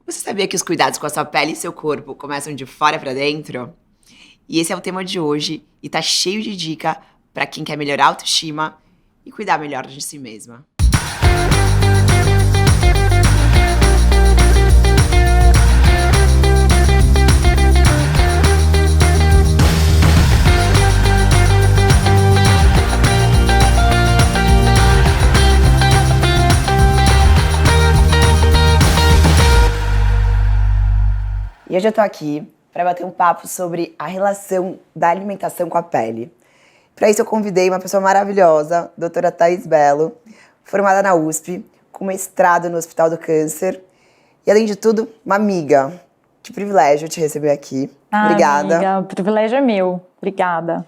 Você sabia que os cuidados com a sua pele e seu corpo começam de fora pra dentro? E esse é o tema de hoje e tá cheio de dica pra quem quer melhorar a autoestima e cuidar melhor de si mesma. E hoje eu tô aqui para bater um papo sobre a relação da alimentação com a pele. Para isso eu convidei uma pessoa maravilhosa, doutora Thaís Bello, formada na USP, com mestrado no Hospital do Câncer e, além de tudo, uma amiga. Que privilégio te receber aqui. Obrigada. Amiga, o privilégio é meu. Obrigada.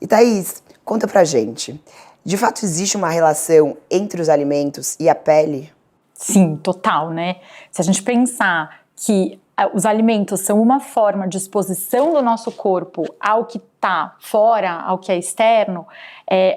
E Thaís, conta pra gente. De fato existe uma relação entre os alimentos e a pele? Sim, total, né? Se a gente pensar que os alimentos são uma forma de exposição do nosso corpo ao que está fora, ao que é externo,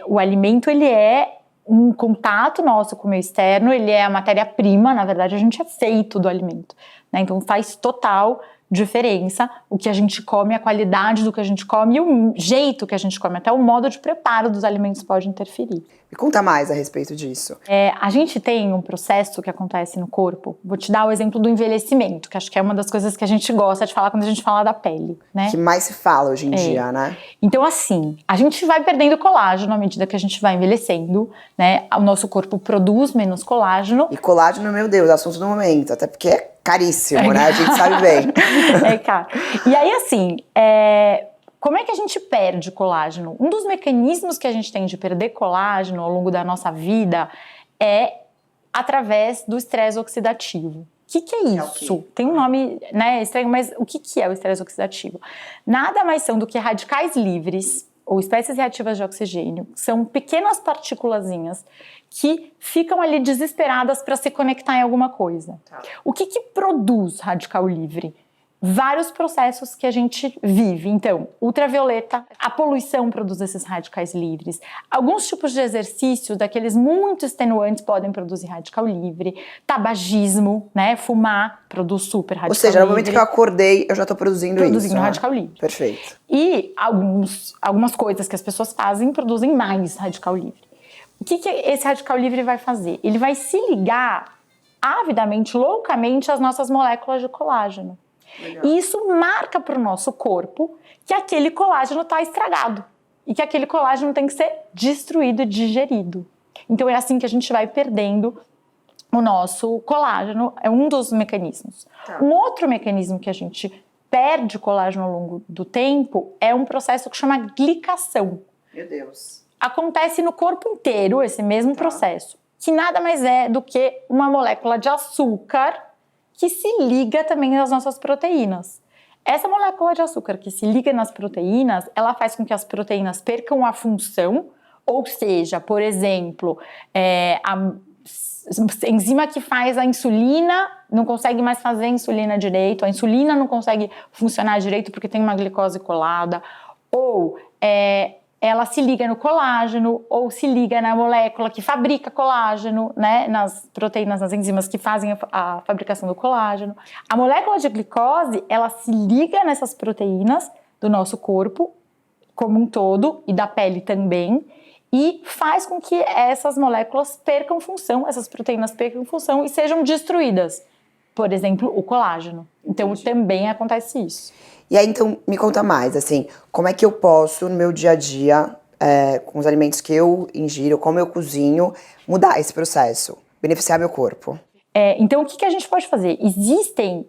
o alimento ele é um contato nosso com o meio externo, ele é a matéria-prima, na verdade a gente é feito do alimento, né? Então faz total diferença o que a gente come, a qualidade do que a gente come e o jeito que a gente come, até o modo de preparo dos alimentos pode interferir. Me conta mais a respeito disso. A gente tem um processo que acontece no corpo, vou te dar o exemplo do envelhecimento, que acho que é uma das coisas que a gente gosta de falar quando a gente fala da pele, né? Que mais se fala hoje em dia, né? Então assim, a gente vai perdendo colágeno à medida que a gente vai envelhecendo, né? O nosso corpo produz menos colágeno. E colágeno, meu Deus, assunto do momento, até porque é caríssimo, né? A gente sabe bem. É caro. E aí assim, como é que a gente perde colágeno? Um dos mecanismos que a gente tem de perder colágeno ao longo da nossa vida é através do estresse oxidativo. O que é isso? Okay. Tem um nome, né, estranho, mas o que é o estresse oxidativo? Nada mais são do que radicais livres ou espécies reativas de oxigênio. São pequenas partículazinhas que ficam ali desesperadas para se conectar em alguma coisa. Tá. O que produz radical livre? Vários processos que a gente vive. Então, ultravioleta, a poluição produz esses radicais livres. Alguns tipos de exercícios, daqueles muito extenuantes, podem produzir radical livre. Tabagismo, né? Fumar, produz super radical livre. Ou seja, no momento que eu acordei, eu já tô produzindo isso. Radical livre. Perfeito. E algumas coisas que as pessoas fazem produzem mais radical livre. O que esse radical livre vai fazer? Ele vai se ligar avidamente, loucamente, às nossas moléculas de colágeno. Legal. E isso marca para o nosso corpo que aquele colágeno está estragado e que aquele colágeno tem que ser destruído e digerido. Então é assim que a gente vai perdendo o nosso colágeno, é um dos mecanismos. Tá. Um outro mecanismo que a gente perde colágeno ao longo do tempo é um processo que chama glicação. Meu Deus. Acontece no corpo inteiro esse mesmo processo, que nada mais é do que uma molécula de açúcar que se liga também às nossas proteínas. Essa molécula de açúcar que se liga nas proteínas, ela faz com que as proteínas percam a função, ou seja, por exemplo, a enzima que faz a insulina não consegue mais fazer a insulina direito, a insulina não consegue funcionar direito porque tem uma glicose colada, ou ela se liga no colágeno ou se liga na molécula que fabrica colágeno, né, nas proteínas, nas enzimas que fazem a fabricação do colágeno. A molécula de glicose, ela se liga nessas proteínas do nosso corpo como um todo e da pele também e faz com que essas moléculas percam função, essas proteínas percam função e sejam destruídas. Por exemplo, o colágeno. Então, também acontece isso. E aí, então, me conta mais, assim, como é que eu posso, no meu dia a dia, com os alimentos que eu ingiro, como eu cozinho, mudar esse processo, beneficiar meu corpo? Então, o que a gente pode fazer? Existem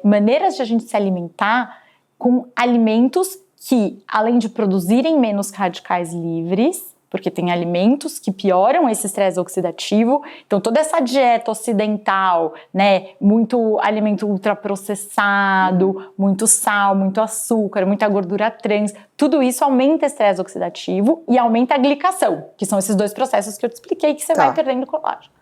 maneiras de a gente se alimentar com alimentos que, além de produzirem menos radicais livres, porque tem alimentos que pioram esse estresse oxidativo. Então, toda essa dieta ocidental, né, muito alimento ultraprocessado, muito sal, muito açúcar, muita gordura trans, tudo isso aumenta o estresse oxidativo e aumenta a glicação, que são esses dois processos que eu te expliquei que você vai perdendo colágeno.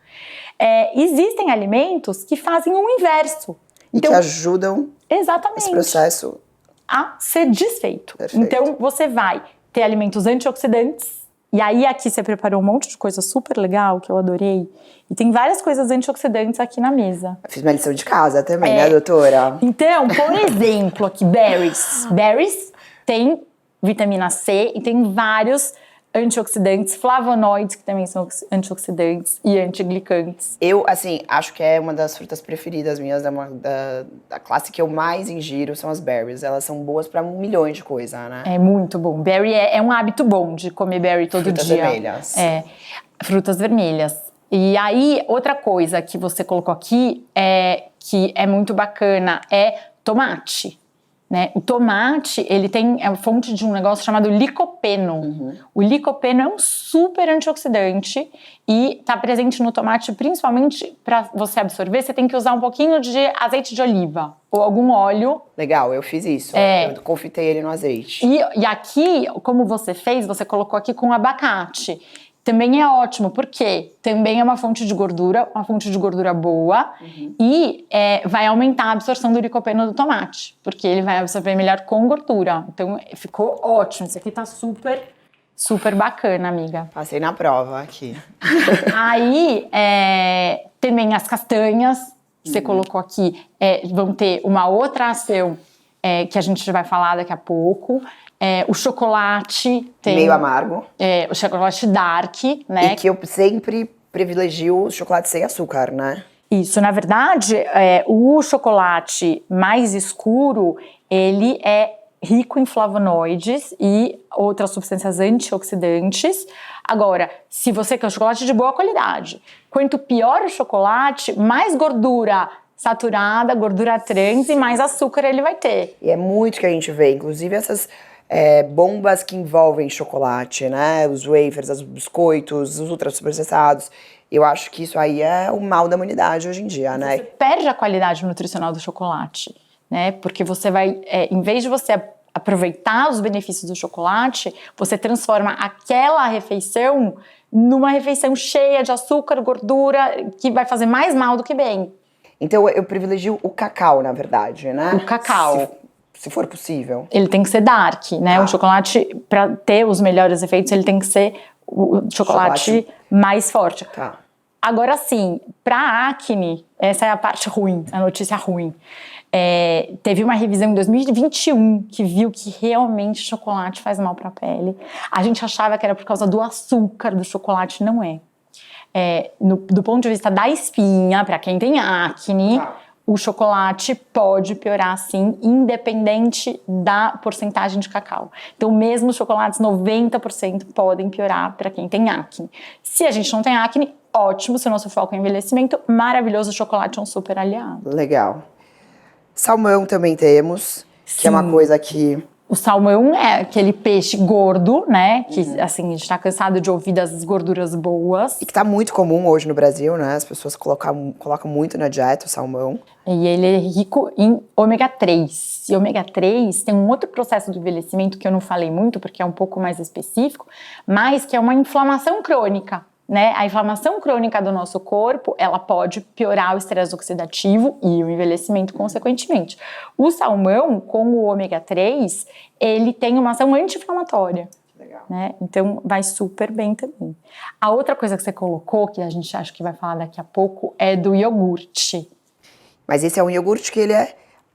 Existem alimentos que fazem o inverso. Então, que ajudam esse processo a ser desfeito. Perfeito. Então, você vai ter alimentos antioxidantes E aí aqui você preparou um monte de coisa super legal, que eu adorei. E tem várias coisas antioxidantes aqui na mesa. Eu fiz minha lição de casa também, né, doutora? Então, por exemplo, aqui, berries. Berries tem vitamina C e tem vários antioxidantes, flavonoides, que também são antioxidantes, e antiglicantes. Eu, assim, acho que é uma das frutas preferidas minhas, da classe que eu mais ingiro, são as berries. Elas são boas pra milhões de coisas, né? É muito bom. Berry é um hábito bom de comer berry todo Frutas dia. vermelhas. Frutas vermelhas. E aí, outra coisa que você colocou aqui, que é muito bacana, é tomate. Né? O tomate, ele é fonte de um negócio chamado licopeno. O licopeno é um super antioxidante e está presente no tomate, principalmente para você absorver, você tem que usar um pouquinho de azeite de oliva ou algum óleo. Legal, eu fiz isso. Eu confitei ele no azeite. E aqui, como você fez, você colocou aqui com abacate. Também é ótimo, porque também é uma fonte de gordura boa, e vai aumentar a absorção do licopeno do tomate, porque ele vai absorver melhor com gordura. Então, ficou ótimo. Isso aqui tá super, super bacana, amiga. Passei na prova aqui. Aí, também as castanhas, que você colocou aqui, vão ter uma outra ação que a gente vai falar daqui a pouco. O chocolate tem... Meio amargo. O chocolate dark, né? E que eu sempre privilegio o chocolate sem açúcar, né? Isso, na verdade, o chocolate mais escuro, ele é rico em flavonoides e outras substâncias antioxidantes. Agora, se você quer um chocolate de boa qualidade, quanto pior o chocolate, mais gordura saturada, gordura trans e mais açúcar ele vai ter. E é muito que a gente vê, inclusive essas bombas que envolvem chocolate, né? Os wafers, os biscoitos, os ultra superprocessados. Eu acho que isso aí é o mal da humanidade hoje em dia, né? Você perde a qualidade nutricional do chocolate, né? Porque você vai, em vez de você aproveitar os benefícios do chocolate, você transforma aquela refeição numa refeição cheia de açúcar, gordura, que vai fazer mais mal do que bem. Então eu privilegio o cacau, na verdade, né? O cacau. Se for possível. Ele tem que ser dark, né? O chocolate, para ter os melhores efeitos, ele tem que ser o chocolate mais forte. Tá. Agora sim, para acne, essa é a parte ruim, a notícia ruim. Teve uma revisão em 2021 que viu que realmente chocolate faz mal para a pele. A gente achava que era por causa do açúcar do chocolate, não é. Do ponto de vista da espinha, para quem tem acne, o chocolate pode piorar sim, independente da porcentagem de cacau. Então, mesmo os chocolates 90% podem piorar para quem tem acne. Se a gente não tem acne, ótimo, se o nosso foco é envelhecimento, maravilhoso, o chocolate é um super aliado. Legal. Salmão também temos, que é uma coisa que... O salmão é aquele peixe gordo, né? Que, assim, a gente tá cansado de ouvir das gorduras boas. E que tá muito comum hoje no Brasil, né? As pessoas colocam muito na dieta o salmão. E ele é rico em ômega 3. E ômega 3 tem um outro processo do envelhecimento que eu não falei muito, porque é um pouco mais específico, mas que é uma inflamação crônica. Né? A inflamação crônica do nosso corpo, ela pode piorar o estresse oxidativo e o envelhecimento consequentemente. O salmão, com o ômega 3, ele tem uma ação anti-inflamatória. Legal. Né? Então, vai super bem também. A outra coisa que você colocou, que a gente acha que vai falar daqui a pouco, é do iogurte. Mas esse é um iogurte que ele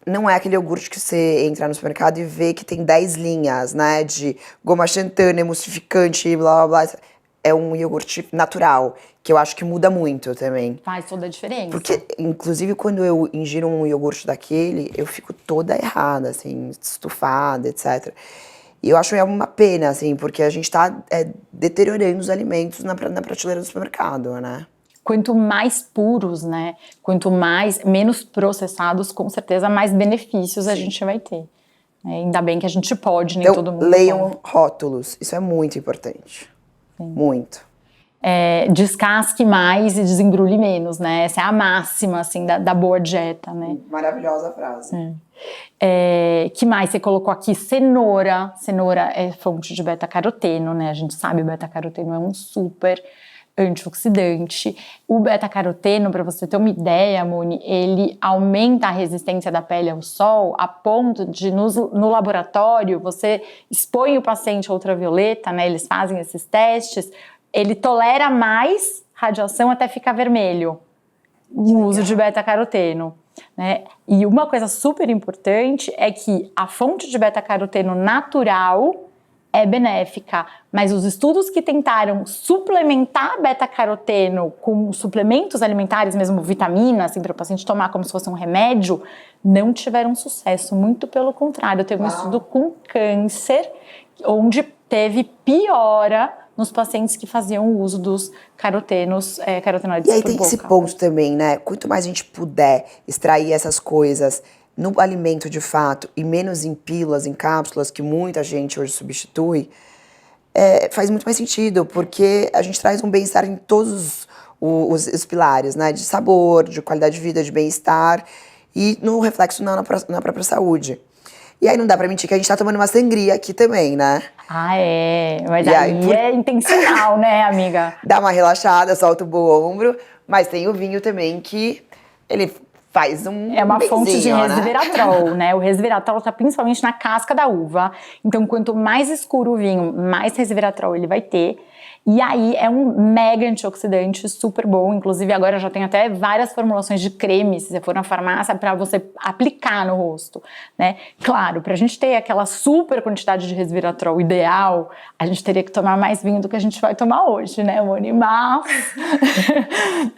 não é aquele iogurte que você entra no supermercado e vê que tem 10 linhas, né? De goma xantana, emulsificante, blá, blá, blá. É um iogurte natural, que eu acho que muda muito também. Faz toda a diferença. Porque, inclusive, quando eu ingiro um iogurte daquele, eu fico toda errada, assim, estufada, etc. E eu acho uma pena, assim, porque a gente tá deteriorando os alimentos na prateleira do supermercado, né? Quanto mais puros, né? Quanto menos processados, com certeza, mais benefícios a gente vai ter. Ainda bem que a gente pode, nem todo mundo leiam pode. Rótulos, isso é muito importante. Sim. Muito. Descasque mais e desembrulhe menos, né? Essa é a máxima, assim, da boa dieta, né? Maravilhosa frase. Que mais você colocou aqui? Cenoura. Cenoura é fonte de beta-caroteno, né? A gente sabe que o beta-caroteno é um super antioxidante. O beta-caroteno, para você ter uma ideia, Moni, ele aumenta a resistência da pele ao sol a ponto de, no laboratório, você expõe o paciente à ultravioleta, né? Eles fazem esses testes, ele tolera mais radiação até ficar vermelho, o uso de beta-caroteno. Né? E uma coisa super importante é que a fonte de beta-caroteno natural é benéfica, mas os estudos que tentaram suplementar beta-caroteno com suplementos alimentares, mesmo vitaminas, assim, para o paciente tomar como se fosse um remédio, não tiveram sucesso, muito pelo contrário. Eu tenho um estudo com câncer, onde teve piora nos pacientes que faziam o uso dos carotenoides E aí por tem boca. esse ponto também, né? Quanto mais a gente puder extrair essas coisas no alimento de fato e menos em pílulas, em cápsulas, que muita gente hoje substitui, faz muito mais sentido, porque a gente traz um bem-estar em todos os pilares, né? De sabor, de qualidade de vida, de bem-estar e no reflexo na própria saúde. E aí não dá pra mentir que a gente tá tomando uma sangria aqui também, né? Ah, é. Mas E aí, aí é intencional, né, amiga? Dá uma relaxada, solta o ombro, mas tem o vinho também que ele faz um É uma fonte de benzinho, resveratrol, né? O resveratrol tá principalmente na casca da uva. Então, quanto mais escuro o vinho, mais resveratrol ele vai ter. E aí é um mega antioxidante super bom. Inclusive, agora já tem até várias formulações de creme, se você for na farmácia, para você aplicar no rosto, né? Claro, pra gente ter aquela super quantidade de resveratrol ideal, a gente teria que tomar mais vinho do que a gente vai tomar hoje, né, Moni?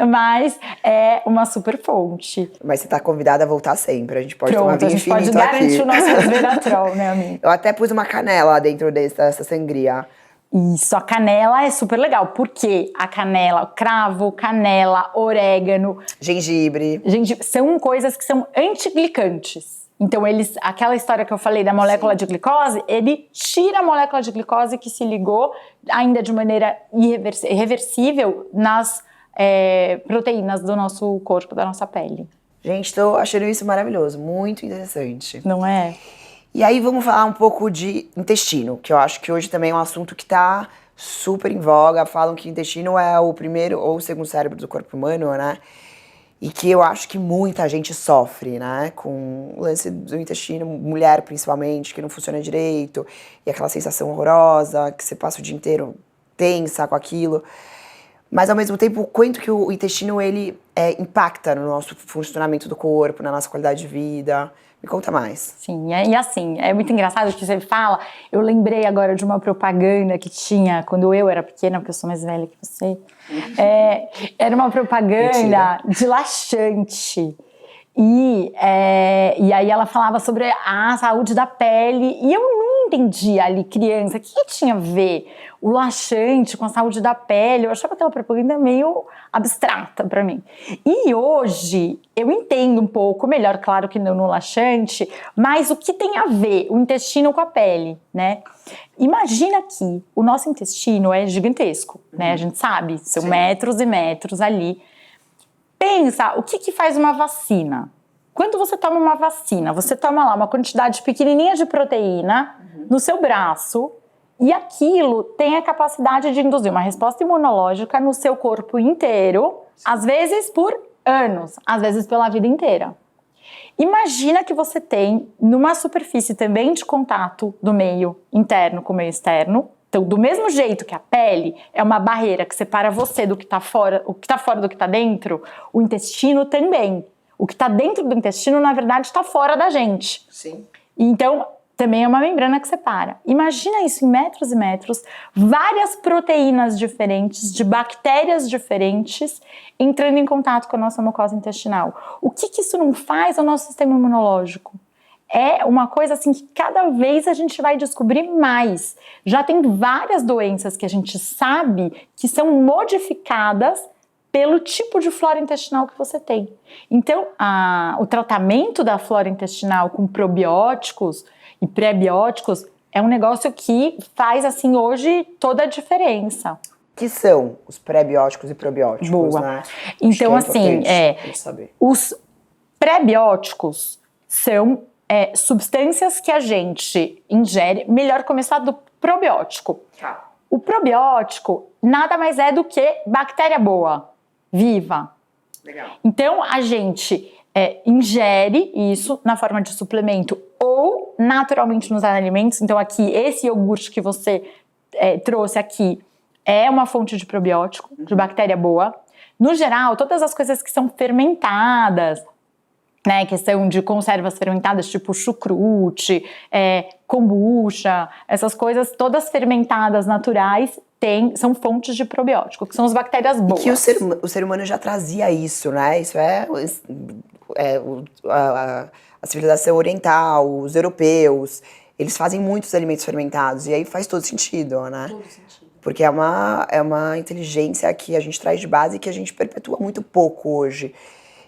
Mas é uma super fonte. Mas você tá convidada a voltar sempre, a gente pode tomar Pronto, a vinho gente pode infinito garantir aqui. o nosso resveratrol, né, amiga? Eu até pus uma canela dentro dessa sangria. Isso, a canela é super legal, porque a canela, cravo, canela, orégano, Gengibre. são coisas que são antiglicantes. Então, aquela história que eu falei da molécula de glicose, ele tira a molécula de glicose que se ligou, ainda de maneira irreversível, nas proteínas do nosso corpo, da nossa pele. Gente, tô achando isso maravilhoso, muito interessante. Não é? E aí vamos falar um pouco de intestino, que eu acho que hoje também é um assunto que tá super em voga. Falam que o intestino é o primeiro ou o segundo cérebro do corpo humano, né? E que eu acho que muita gente sofre, né? Com o lance do intestino, mulher principalmente, que não funciona direito. E aquela sensação horrorosa, que você passa o dia inteiro tensa com aquilo. Mas ao mesmo tempo, o quanto que o intestino, ele impacta no nosso funcionamento do corpo, na nossa qualidade de vida. Me conta mais. Sim, e assim, é muito engraçado que você fala. Eu lembrei agora de uma propaganda que tinha quando eu era pequena, porque eu sou mais velha que você. Era uma propaganda de laxante. E aí ela falava sobre a saúde da pele. E eu não entendia ali, criança, o que tinha a ver o laxante com a saúde da pele. Eu achava aquela propaganda meio abstrata pra mim. E hoje eu entendo um pouco melhor, claro que não no laxante, mas o que tem a ver o intestino com a pele, né? Imagina que o nosso intestino é gigantesco, né? A gente sabe, são metros e metros ali. Pensa, o que faz uma vacina? Quando você toma uma vacina, você toma lá uma quantidade pequenininha de proteína no seu braço e aquilo tem a capacidade de induzir uma resposta imunológica no seu corpo inteiro, às vezes por anos, às vezes pela vida inteira. Imagina que você tem numa superfície também de contato do meio interno com o meio externo. Então, do mesmo jeito que a pele é uma barreira que separa você do que está fora, o que está fora do que está dentro, o intestino também. O que está dentro do intestino, na verdade, está fora da gente. Sim. Então, também é uma membrana que separa. Imagina isso em metros e metros, várias proteínas diferentes, de bactérias diferentes, entrando em contato com a nossa mucosa intestinal. O que isso não faz ao nosso sistema imunológico? É uma coisa assim que cada vez a gente vai descobrir mais. Já tem várias doenças que a gente sabe que são modificadas pelo tipo de flora intestinal que você tem. Então, o tratamento da flora intestinal com probióticos e pré-bióticos é um negócio que faz, assim, hoje toda a diferença. Que são os pré-bióticos e probióticos, Boa. né? Então, assim, saber. Os pré-bióticos são substâncias que a gente ingere. Melhor começar do probiótico. Tá. O probiótico nada mais é do que bactéria boa, viva. Legal. Então, a gente ingere isso na forma de suplemento ou naturalmente nos alimentos. Então, aqui, esse iogurte que você trouxe aqui é uma fonte de probiótico, de bactéria boa. No geral, todas as coisas que são fermentadas, né, questão de conservas fermentadas, tipo chucrute, kombucha, essas coisas todas fermentadas naturais são fontes de probiótico, que são as bactérias boas. E que o ser humano já trazia isso, né? Isso a civilização oriental, os europeus, eles fazem muitos alimentos fermentados, e aí faz todo sentido, né? Todo sentido. Porque é uma inteligência que a gente traz de base e que a gente perpetua muito pouco hoje.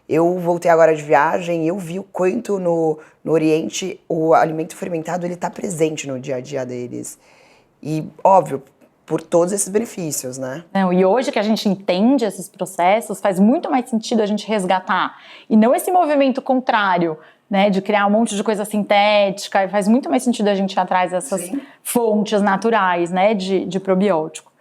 Eu voltei agora de viagem e eu vi o quanto no Oriente o alimento fermentado ele tá presente no dia a dia deles. E, óbvio, por todos esses benefícios, né? Não, e hoje que a gente entende esses processos, faz muito mais sentido a gente resgatar. E não esse movimento contrário, né, de criar um monte de coisa sintética. Faz muito mais sentido a gente ir atrás dessas fontes naturais, né, de probiótico.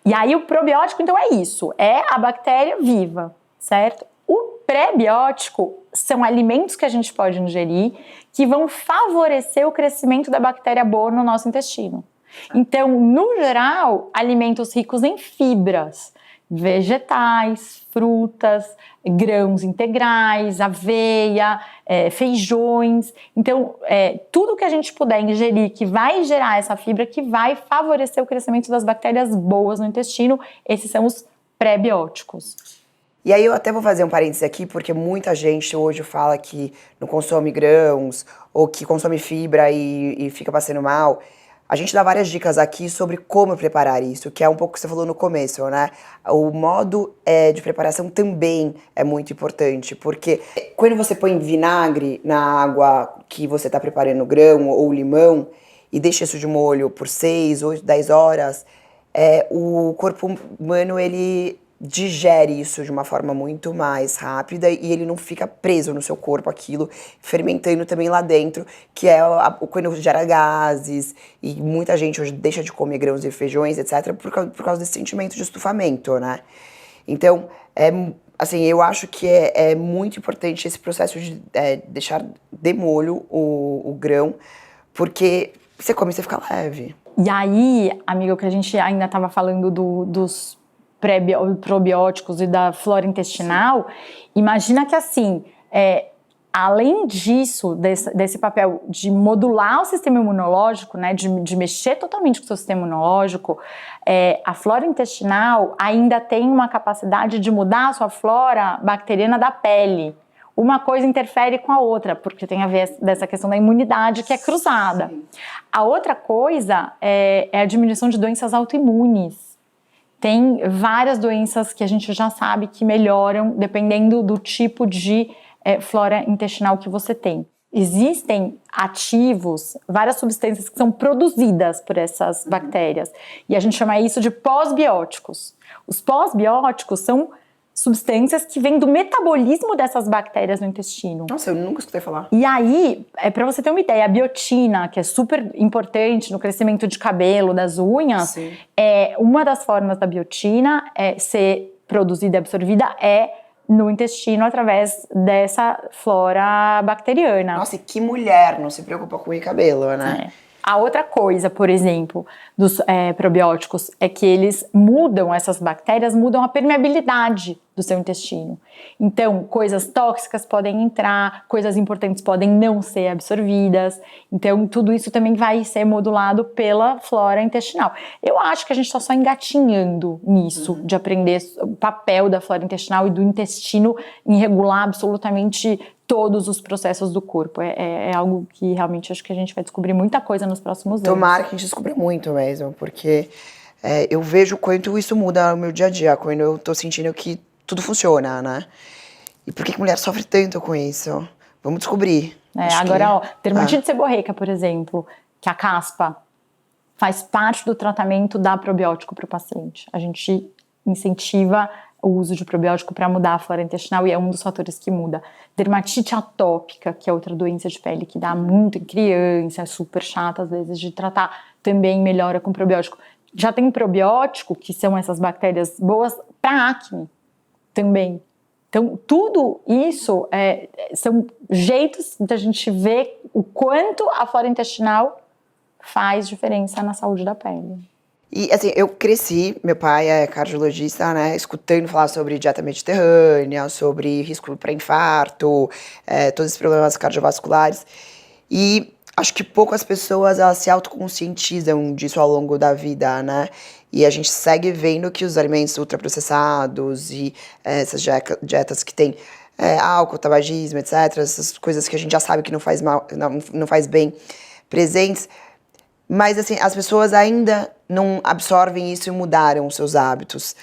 E aí o probiótico, então, é isso. É a bactéria viva, certo? O pré-biótico são alimentos que a gente pode ingerir que vão favorecer o crescimento da bactéria boa no nosso intestino. Então, no geral, alimentos ricos em fibras, vegetais, frutas, grãos integrais, aveia, feijões. Então, tudo que a gente puder ingerir que vai gerar essa fibra, que vai favorecer o crescimento das bactérias boas no intestino, esses são os pré-bióticos. E aí eu até vou fazer um parênteses aqui, porque muita gente hoje fala que não consome grãos, ou que consome fibra e fica passando mal. A gente dá várias dicas aqui sobre como preparar isso, que é um pouco o que você falou no começo, né? O modo de preparação também é muito importante, porque quando você põe vinagre na água que você está preparando o grão ou limão, e deixa isso de molho por 6, 8, 10 horas, o corpo humano, ele digere isso de uma forma muito mais rápida e ele não fica preso no seu corpo aquilo, fermentando também lá dentro, que é quando gera gases, e muita gente hoje deixa de comer grãos e feijões, etc, por causa desse sentimento de estufamento, né? Então, assim, eu acho que é muito importante esse processo de deixar de molho o grão, porque você come e você fica leve. E aí, amigo, que a gente ainda estava falando dos probióticos e da flora intestinal, imagina que assim, além disso, desse papel de modular o sistema imunológico, né, de mexer totalmente com o seu sistema imunológico, a flora intestinal ainda tem uma capacidade de mudar a sua flora bacteriana da pele. Uma coisa interfere com a outra, porque tem a ver dessa questão da imunidade que é cruzada. Sim. A outra coisa é a diminuição de doenças autoimunes. Tem várias doenças que a gente já sabe que melhoram dependendo do tipo de flora intestinal que você tem. Existem ativos, várias substâncias que são produzidas por essas bactérias. E a gente chama isso de pós-bióticos. Os pós-bióticos são substâncias que vêm do metabolismo dessas bactérias no intestino. Nossa, eu nunca escutei falar. E aí, para você ter uma ideia, a biotina, que é super importante no crescimento de cabelo, das unhas, uma das formas da biotina ser produzida e absorvida no intestino através dessa flora bacteriana. Nossa, e que mulher não se preocupa com o cabelo, né? A outra coisa, por exemplo, dos probióticos é que eles essas bactérias mudam a permeabilidade do seu intestino. Então, coisas tóxicas podem entrar, coisas importantes podem não ser absorvidas. Então, tudo isso também vai ser modulado pela flora intestinal. Eu acho que a gente está só engatinhando nisso, de aprender o papel da flora intestinal e do intestino em regular absolutamente todos os processos do corpo. É algo que realmente acho que a gente vai descobrir muita coisa nos próximos anos. Tomara que a gente descubra muito mesmo, porque eu vejo o quanto isso muda no meu dia a dia, quando eu tô sentindo que tudo funciona, né? E por que mulher sofre tanto com isso? Vamos descobrir. Agora, dermatite seborreica, por exemplo, que a caspa faz parte do tratamento da probiótico para o paciente. A gente incentiva o uso de probiótico para mudar a flora intestinal e é um dos fatores que muda. Dermatite atópica, que é outra doença de pele que dá muito em criança, é super chata às vezes de tratar, também melhora com probiótico. já tem probiótico, que são essas bactérias boas, para acne também. Então, tudo isso são jeitos da gente ver o quanto a flora intestinal faz diferença na saúde da pele. E assim, eu cresci, meu pai é cardiologista, né, escutando falar sobre dieta mediterrânea, sobre risco para infarto, todos esses problemas cardiovasculares. E acho que poucas pessoas elas se autoconscientizam disso ao longo da vida, né? E a gente segue vendo que os alimentos ultraprocessados e essas dietas que tem álcool, tabagismo, etc., essas coisas que a gente já sabe que não faz mal, não faz bem, presentes. Mas, assim, as pessoas ainda não absorvem isso e mudaram os seus hábitos.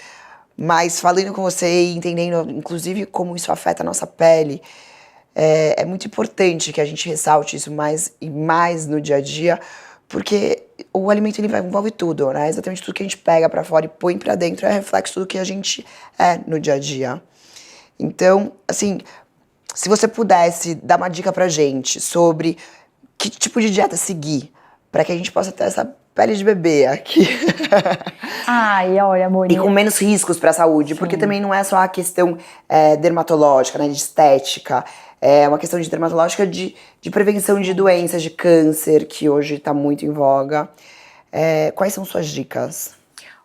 Mas falando com você e entendendo, inclusive, como isso afeta a nossa pele, é muito importante que a gente ressalte isso mais e mais no dia a dia, porque o alimento ele envolve tudo, né? Exatamente tudo que a gente pega pra fora e põe pra dentro é reflexo do que a gente é no dia a dia. Então, assim, se você pudesse dar uma dica pra gente sobre que tipo de dieta seguir, para que a gente possa ter essa pele de bebê aqui. Ai, olha, amor. E com menos riscos para a saúde, porque também não é só a questão dermatológica, né, de estética, é uma questão de dermatológica de prevenção de doenças, de câncer, que hoje está muito em voga. Quais são suas dicas?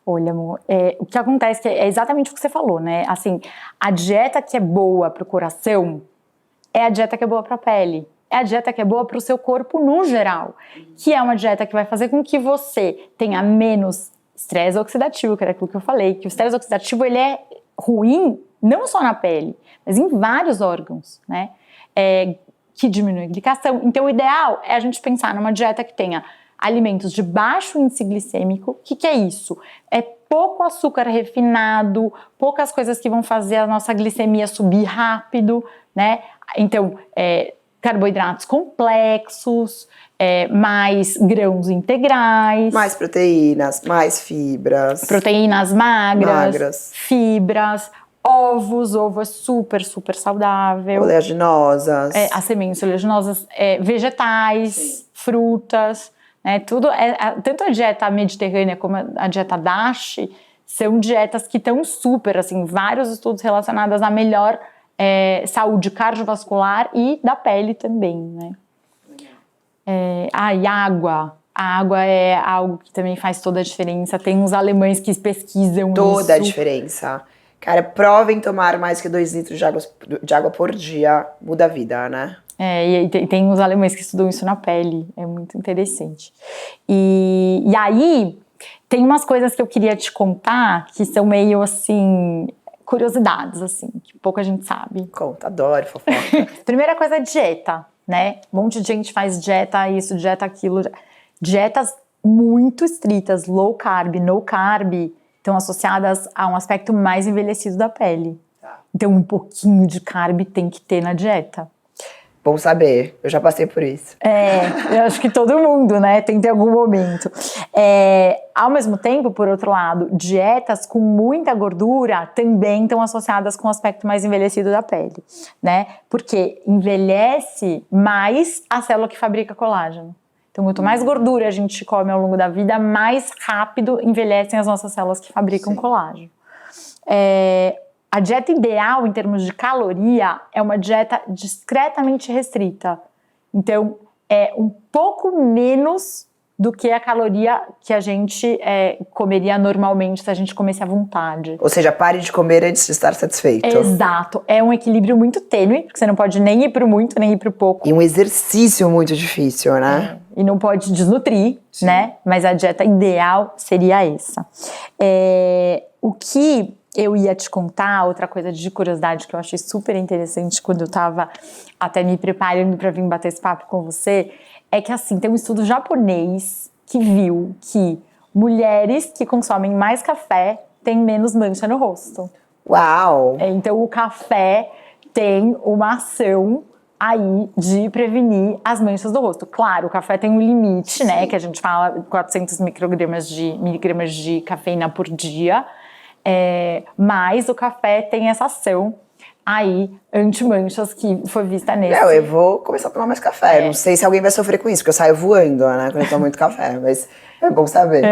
Olha, amor, o que acontece é exatamente o que você falou, né? Assim, a dieta que é boa para o coração é a dieta que é boa para a pele. É a dieta que é boa para o seu corpo no geral, que é uma dieta que vai fazer com que você tenha menos estresse oxidativo, que era aquilo que eu falei, que o estresse oxidativo ele é ruim não só na pele, mas em vários órgãos, né? Que diminui a glicação. Então, o ideal é a gente pensar numa dieta que tenha alimentos de baixo índice glicêmico. O que é isso? É pouco açúcar refinado, poucas coisas que vão fazer a nossa glicemia subir rápido, né? Então, carboidratos complexos, mais grãos integrais. Mais proteínas, mais fibras. Proteínas magras. Fibras. Ovo é super, super saudável. Oleaginosas. As sementes oleaginosas, vegetais, sim, frutas, né? Tudo tanto a dieta mediterrânea como a dieta DASH são dietas que estão super, assim, vários estudos relacionados à melhor saúde cardiovascular e da pele também, né? E água. A água é algo que também faz toda a diferença. Tem uns alemães que pesquisam toda a isso. diferença. Cara, provem tomar mais que 2 litros de água por dia, muda a vida, né? E tem uns alemães que estudam isso na pele, é muito interessante. E aí, tem umas coisas que eu queria te contar que são meio assim, curiosidades, assim, que pouca gente sabe. Conta, adoro fofoca. Primeira coisa é dieta, né? Um monte de gente faz dieta isso, dieta aquilo. Dietas muito estritas, low carb, no carb, estão associadas a um aspecto mais envelhecido da pele. Tá. Então, um pouquinho de carb tem que ter na dieta. Bom saber, eu já passei por isso. Eu acho que todo mundo, né, tem que ter algum momento. Ao mesmo tempo, por outro lado, dietas com muita gordura também estão associadas com o aspecto mais envelhecido da pele, né? Porque envelhece mais a célula que fabrica colágeno. Então, quanto mais gordura a gente come ao longo da vida, mais rápido envelhecem as nossas células que fabricam colágeno. A dieta ideal, em termos de caloria, é uma dieta discretamente restrita. Então, é um pouco menos do que a caloria que a gente comeria normalmente se a gente comesse à vontade. Ou seja, pare de comer antes de estar satisfeito. Exato. É um equilíbrio muito tênue, porque você não pode nem ir pro muito, nem ir pro pouco. E um exercício muito difícil, né? E não pode desnutrir, sim, né? Mas a dieta ideal seria essa. O que eu ia te contar, outra coisa de curiosidade que eu achei super interessante quando eu tava até me preparando para vir bater esse papo com você, é que assim, tem um estudo japonês que viu que mulheres que consomem mais café têm menos mancha no rosto. Uau! Então o café tem uma ação aí de prevenir as manchas do rosto. Claro, o café tem um limite, né, sim, que a gente fala 400 miligramas de cafeína por dia, mas o café tem essa ação aí anti-manchas que foi vista nesse. Não, eu vou começar a tomar mais café. Não sei se alguém vai sofrer com isso, porque eu saio voando, né? Quando eu tomo muito café, mas é bom saber.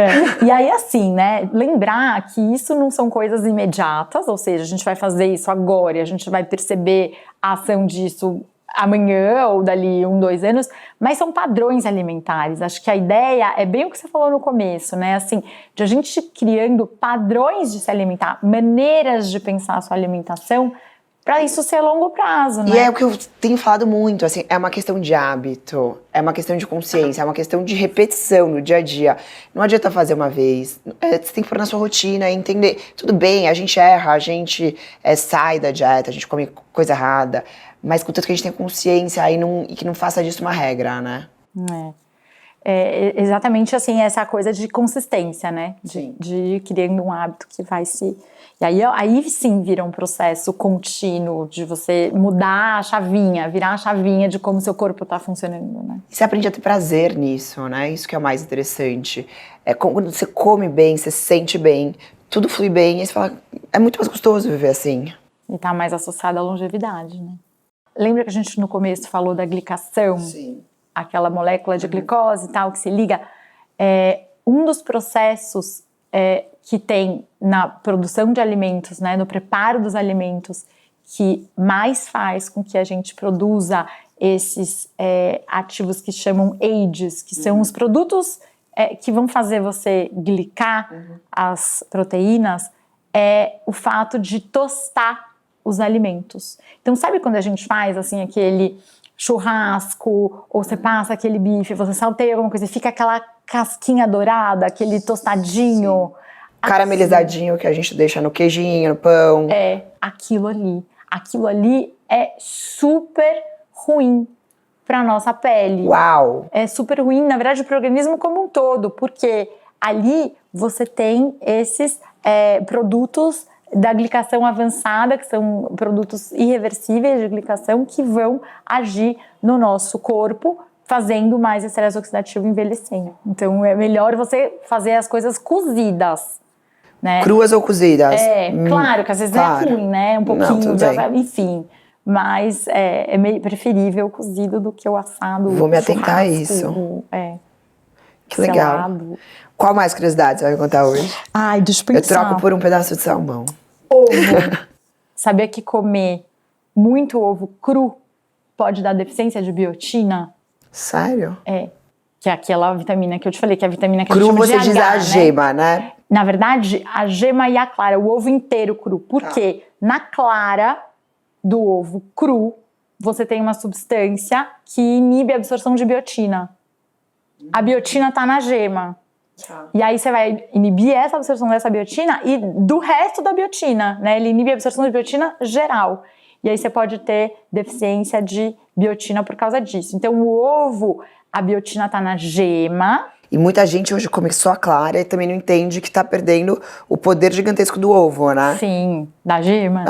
E aí, assim, né? Lembrar que isso não são coisas imediatas, ou seja, a gente vai fazer isso agora e a gente vai perceber a ação disso amanhã ou dali 1, 2 anos, mas são padrões alimentares. Acho que a ideia é bem o que você falou no começo, né? Assim, de a gente criando padrões de se alimentar, maneiras de pensar a sua alimentação, para isso ser a longo prazo, né? E é o que eu tenho falado muito, assim, é uma questão de hábito, é uma questão de consciência, é uma questão de repetição no dia a dia. Não adianta fazer uma vez, você tem que pôr na sua rotina e entender. Tudo bem, a gente erra, a gente sai da dieta, a gente come coisa errada, mas contanto que a gente tenha consciência e que não faça disso uma regra, né? É exatamente assim, essa coisa de consistência, né? Sim. De ir criando um hábito que vai se... E aí sim vira um processo contínuo de você mudar a chavinha, virar a chavinha de como seu corpo está funcionando, né? E você aprende a ter prazer nisso, né? Isso que é o mais interessante. É quando você come bem, você se sente bem, tudo flui bem, e você fala, é muito mais gostoso viver assim. E tá mais associado à longevidade, né? Lembra que a gente no começo falou da glicação? Sim. Aquela molécula de glicose e tal, que se liga. Um dos processos que tem na produção de alimentos, né, no preparo dos alimentos, que mais faz com que a gente produza esses ativos que chamam AIDs, que são os produtos que vão fazer você glicar as proteínas, é o fato de tostar os alimentos. Então, sabe quando a gente faz assim aquele churrasco, ou você passa aquele bife, você salteia alguma coisa e fica aquela casquinha dourada, aquele tostadinho. Sim. Caramelizadinho que a gente deixa no queijinho, no pão. Aquilo ali. Aquilo ali é super ruim para nossa pele. Uau! É super ruim, na verdade, para o organismo como um todo, porque ali você tem esses produtos da glicação avançada, que são produtos irreversíveis de glicação, que vão agir no nosso corpo, fazendo mais estresse oxidativo envelhecendo. Então, é melhor você fazer as coisas cozidas, né? Cruas ou cozidas? Claro, que às vezes claro. é ruim, né? Um pouquinho, Não, tudo bem. enfim. Mas é meio preferível o cozido do que o assado. Vou me atentar a isso. Que legal. Selado. Qual mais curiosidade você vai me contar hoje? Ai, deixa eu Eu pensar. troco por um pedaço de salmão. Ovo. Sabia que comer muito ovo cru pode dar deficiência de biotina? Sério? Que é aquela vitamina que eu te falei, que é a vitamina que a Cru gente chama você de diz H, a gema, né? Na verdade, a gema e a clara, o ovo inteiro cru. Porque na clara do ovo cru, você tem uma substância que inibe a absorção de biotina. A biotina tá na gema. E aí você vai inibir essa absorção dessa biotina e do resto da biotina, né? Ele inibe a absorção de biotina geral. E aí você pode ter deficiência de biotina por causa disso. Então o ovo, a biotina tá na gema. E muita gente hoje come só a clara e também não entende que tá perdendo o poder gigantesco do ovo, né? Sim, da gema.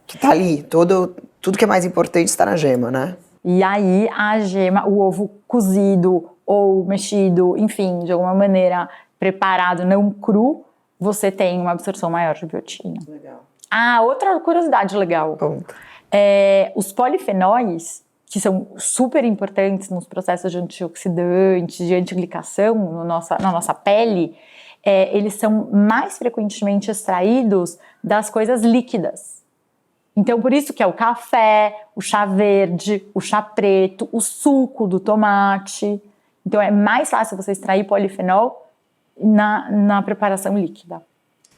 Que tá ali. Tudo que é mais importante está na gema, né? E aí a gema, o ovo cozido ou mexido, enfim, de alguma maneira preparado, não cru, você tem uma absorção maior de biotina. Legal. Outra curiosidade legal. Ponto. Os polifenóis, que são super importantes nos processos de antioxidantes, de antiglicação na nossa pele, eles são mais frequentemente extraídos das coisas líquidas. Então, por isso que é o café, o chá verde, o chá preto, o suco do tomate. Então, é mais fácil você extrair polifenol na preparação líquida.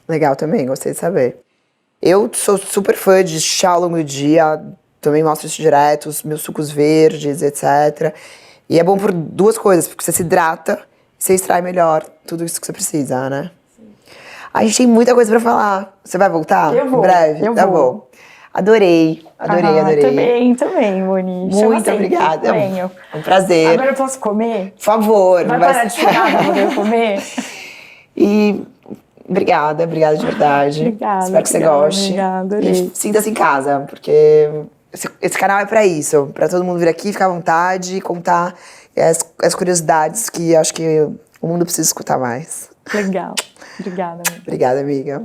Legal também, gostei de saber. Eu sou super fã de chá ao longo do dia, também mostro isso direto, os meus sucos verdes, etc. E é bom por duas coisas, porque você se hidrata e você extrai melhor tudo isso que você precisa, né? Sim. A gente tem muita coisa pra falar. Você vai voltar? Eu vou. Em breve? Eu tá vou. Bom. Adorei. Também, Moni. Muito obrigada. Venho. É um prazer. Agora eu posso comer? Por favor. Vai parar de chorar pra poder comer? E obrigada de verdade. Obrigada. Espero que você goste. Obrigada, e sinta-se em casa, porque esse canal é pra isso. Pra todo mundo vir aqui, ficar à vontade e contar as curiosidades que acho que o mundo precisa escutar mais. Legal. Obrigada, amiga. Obrigada, amiga.